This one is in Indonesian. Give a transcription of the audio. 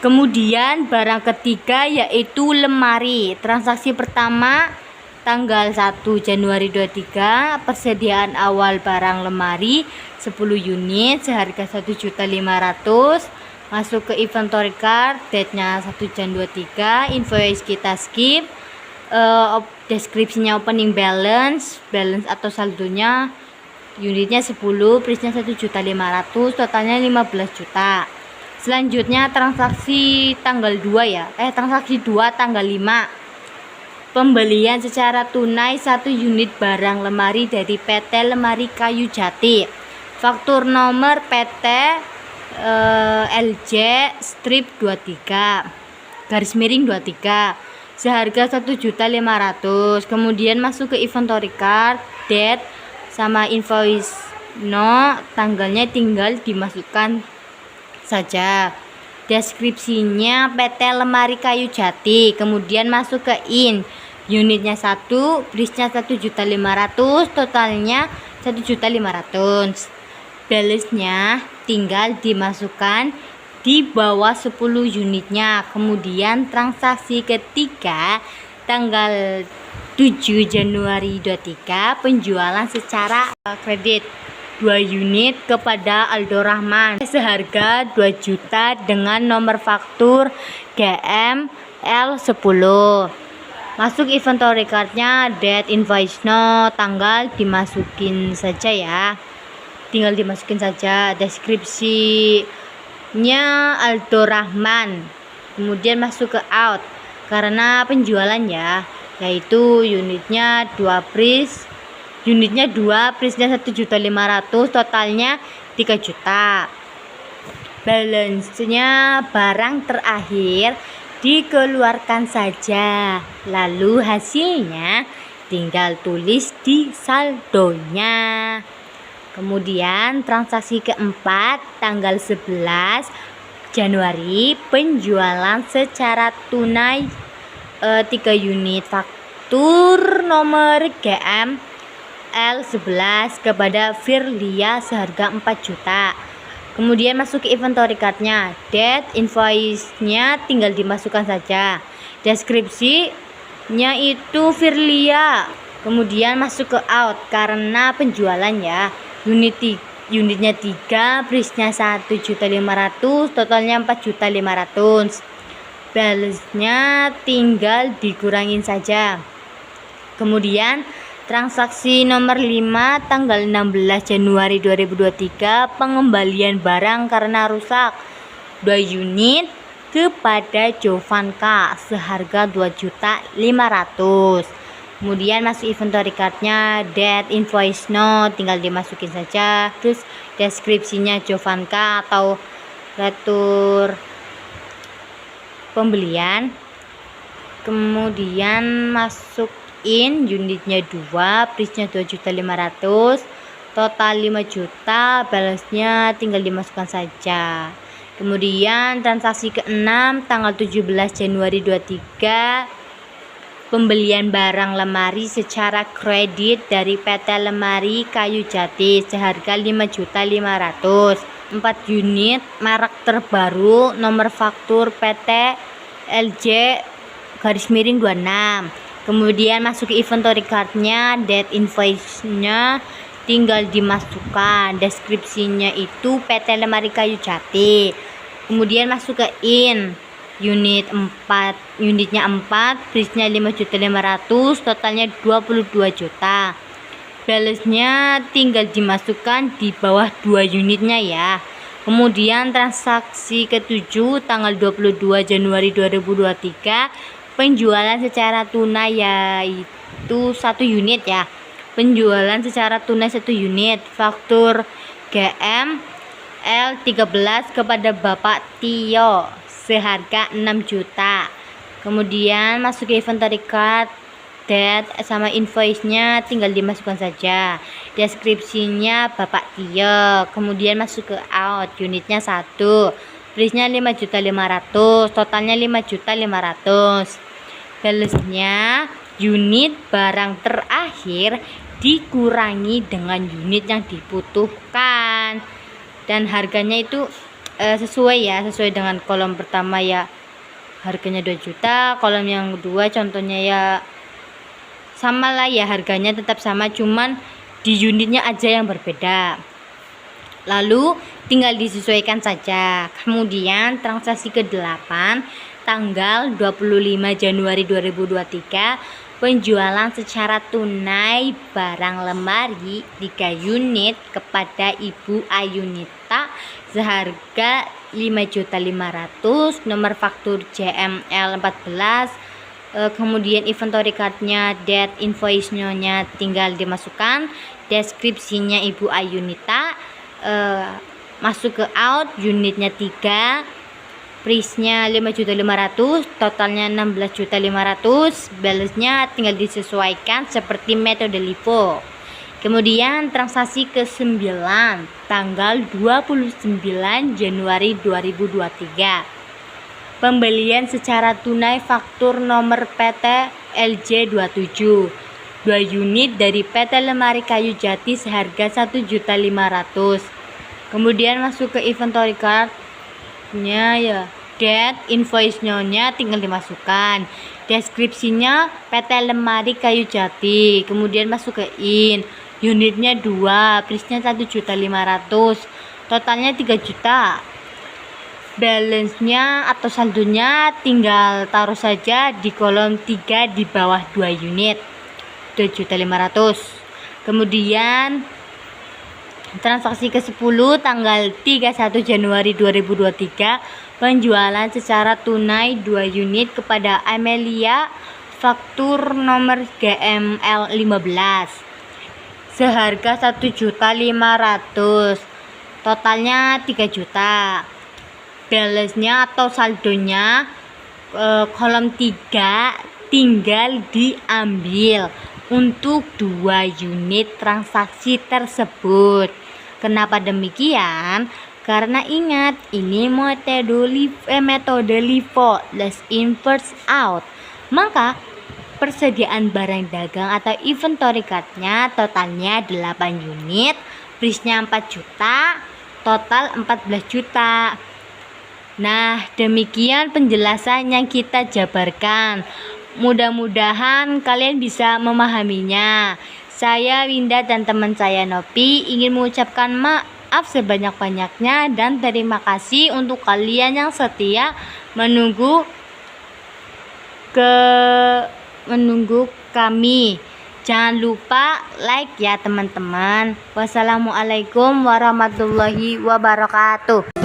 Kemudian barang ketiga yaitu lemari. Transaksi pertama tanggal 1 Januari 23, persediaan awal barang lemari 10 unit seharga 1.500.000. Masuk ke inventory card, date-nya 1 Januari 23, invoice kita skip. Deskripsinya opening balance atau saldonya unitnya 10, price-nya 1.500.000, totalnya 15 juta. Selanjutnya transaksi tanggal 2 transaksi 2 tanggal 5. Pembelian secara tunai 1 unit barang lemari dari PT Lemari Kayu Jati. Faktur nomor PT LJ strip 23 garis miring 23 seharga 1.500.000. Kemudian masuk ke inventory card, date sama invoice tanggalnya tinggal dimasukkan saja. Deskripsinya PT Lemari Kayu Jati. Kemudian masuk ke unitnya 1, price-nya 1.500.000, totalnya 1.500.000. Balance-nya tinggal dimasukkan di bawah 10 unitnya. Kemudian transaksi ketiga tanggal 7 Januari 23, penjualan secara kredit 2 unit kepada Aldo Rahman seharga 2 juta dengan nomor faktur GM L10. Masuk inventory cardnya, date, invoice tanggal dimasukin saja ya, tinggal dimasukin saja. Deskripsinya Aldo Rahman. Kemudian masuk ke out karena penjualan ya, yaitu unitnya 2, price-nya 1.500.000, totalnya 3 juta. Balance-nya barang terakhir dikeluarkan saja, lalu hasilnya tinggal tulis di saldonya. Kemudian transaksi keempat tanggal 11 Januari, penjualan secara tunai 3 unit, faktur nomor GM L11 kepada Firlia seharga 4 juta. Kemudian masuk ke inventory cardnya, date, invoice-nya tinggal dimasukkan saja. Deskripsinya itu Firlia. Kemudian masuk ke out karena penjualan ya, unitnya 3, price-nya 1.500.000, totalnya 4.500.000. Balance-nya tinggal dikurangin saja. Kemudian transaksi nomor 5 tanggal 16 Januari 2023, pengembalian barang karena rusak 2 unit kepada Jovanka seharga 2.500.000. Kemudian masuk inventory cardnya, date, invoice tinggal dimasukin saja. Terus deskripsinya Jovanka atau retur pembelian. Kemudian masuk unitnya 2, price-nya 2.500.000, total 5 juta, balance-nya tinggal dimasukkan saja. Kemudian transaksi ke-6 tanggal 17 Januari 23, pembelian barang lemari secara kredit dari PT Lemari Kayu Jati seharga 5.500.000, 4 unit merek terbaru, nomor faktur PT LJ garis miring 26. Kemudian masuk ke inventory cardnya, date, invoice-nya tinggal dimasukkan. Deskripsinya itu PT Lemari Kayu Jati. Kemudian masuk ke unitnya 4, price-nya 5.500.000, totalnya 22 juta. Balance-nya tinggal dimasukkan di bawah 2 unitnya ya. Kemudian transaksi ke-7 tanggal 22 Januari 2023, penjualan secara tunai yaitu 1 unit ya. Penjualan secara tunai 1 unit, faktur GM L13 kepada Bapak Tio seharga 6 juta. Kemudian masuk ke inventory card, date sama invoice-nya tinggal dimasukkan saja. Deskripsinya Bapak Tio. Kemudian masuk ke out, unitnya 1, price-nya 5.500.000, totalnya 5.500.000. Balance-nya unit barang terakhir dikurangi dengan unit yang dibutuhkan, dan harganya itu sesuai dengan kolom pertama ya harganya 2 juta, kolom yang kedua contohnya ya sama lah ya, harganya tetap sama, cuman di unitnya aja yang berbeda. Lalu tinggal disesuaikan saja. Kemudian transaksi ke-8 tanggal 25 Januari 2023, penjualan secara tunai barang lemari 3 unit kepada Ibu Ayunita seharga 5.500.000, nomor faktur JML 14, kemudian inventory cardnya, date, invoice-nya tinggal dimasukkan, deskripsinya Ibu Ayunita, masuk ke out, unitnya 3, price-nya 5.500.000, totalnya 16.500.000, balance-nya tinggal disesuaikan seperti metode LIFO. Kemudian transaksi ke-9 tanggal 29 Januari 2023, pembelian secara tunai faktur nomor PT LJ27 2 unit dari PT Lemari Kayu Jati seharga 1.500.000. Kemudian masuk ke inventory card-nya ya, date, invoice-nya tinggal dimasukkan, deskripsinya PT Lemari Kayu Jati, kemudian masuk ke in, unitnya 2, price-nya 1.500.000, totalnya 3 juta. Balance-nya atau saldonya tinggal taruh saja di kolom 3 di bawah 2 unit, 2.500.000. Kemudian transaksi ke-10 tanggal 31 Januari 2023, penjualan secara tunai 2 unit kepada Amelia, faktur nomor GML 15 seharga 1.500.000, totalnya 3 juta. Balance-nya atau saldonya kolom 3 tinggal diambil untuk 2 unit transaksi tersebut. Kenapa demikian? Karena ingat, ini metode LIFO, less in first out. Maka persediaan barang dagang atau inventory card-nya totalnya 8 unit, price-nya 4 juta, total 14 juta. Nah, demikian penjelasan yang kita jabarkan. Mudah-mudahan kalian bisa memahaminya. Saya Winda dan teman saya Nopi ingin mengucapkan maaf sebanyak-banyaknya dan terima kasih untuk kalian yang setia menunggu kami. Jangan lupa like ya teman-teman. Wassalamualaikum warahmatullahi wabarakatuh.